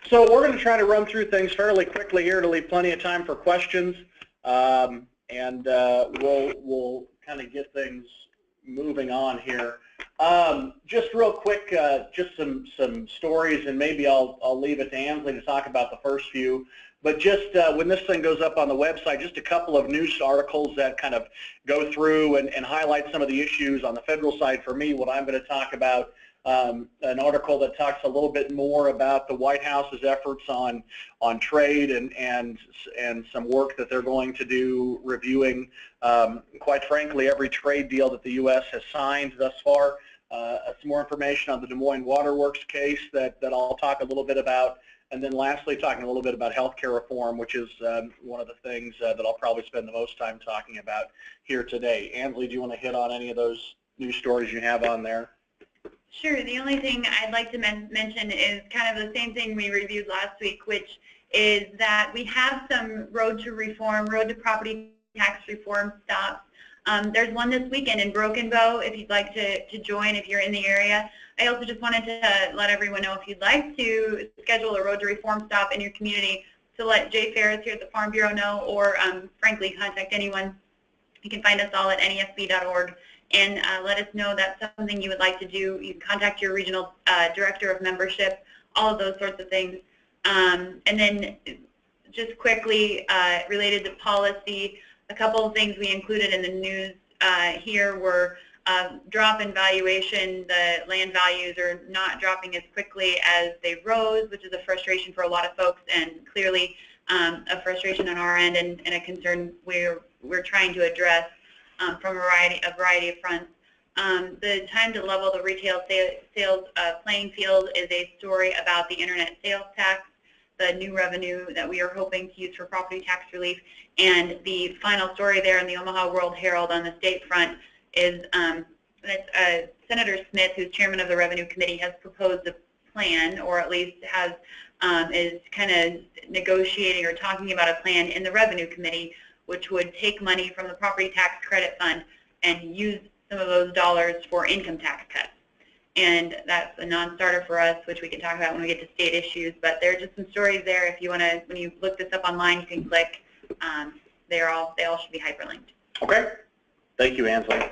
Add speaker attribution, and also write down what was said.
Speaker 1: So we're going to try to run through things fairly quickly here to leave plenty of time for questions, and we'll kind of get things moving on here. Just real quick, just some stories, and maybe I'll leave it to Ansley to talk about the first few. But just when this thing goes up on the website, just a couple of news articles that kind of go through and highlight some of the issues on the federal side. For me, what I'm going to talk about, an article that talks a little bit more about the White House's efforts on trade and some work that they're going to do reviewing, quite frankly, every trade deal that the U.S. has signed thus far. Some more information on the Des Moines Water Works case that I'll talk a little bit about. And then lastly, talking a little bit about healthcare reform, which is one of the things that I'll probably spend the most time talking about here today. Ansley, do you want to hit on any of those news stories you have on there?
Speaker 2: Sure. The only thing I'd like to mention is kind of the same thing we reviewed last week, which is that we have some road to property tax reform stops. There's one this weekend in Broken Bow if you'd like to join if you're in the area. I also just wanted to let everyone know if you'd like to schedule a road to reform stop in your community, to let Jay Ferris here at the Farm Bureau know, or frankly contact anyone. You can find us all at nefb.org and let us know that's something you would like to do. You can contact your regional director of membership, all of those sorts of things. And then just quickly related to policy, a couple of things we included in the news here were drop in valuation. The land values are not dropping as quickly as they rose, which is a frustration for a lot of folks, and clearly a frustration on our end and a concern we're trying to address from a variety of fronts. The time to level the retail sales playing field is a story about the internet sales tax, the new revenue that we are hoping to use for property tax relief. And the final story there in the Omaha World Herald on the state front is that Senator Smith, who's chairman of the Revenue Committee, has proposed a plan, or at least has is kind of negotiating or talking about a plan in the Revenue Committee, which would take money from the Property Tax Credit Fund and use some of those dollars for income tax cuts. And that's a non-starter for us, which we can talk about when we get to state issues. But there are just some stories there. If you want to, when you look this up online, you can click. They all should be hyperlinked.
Speaker 1: Okay. Thank you, Ansley.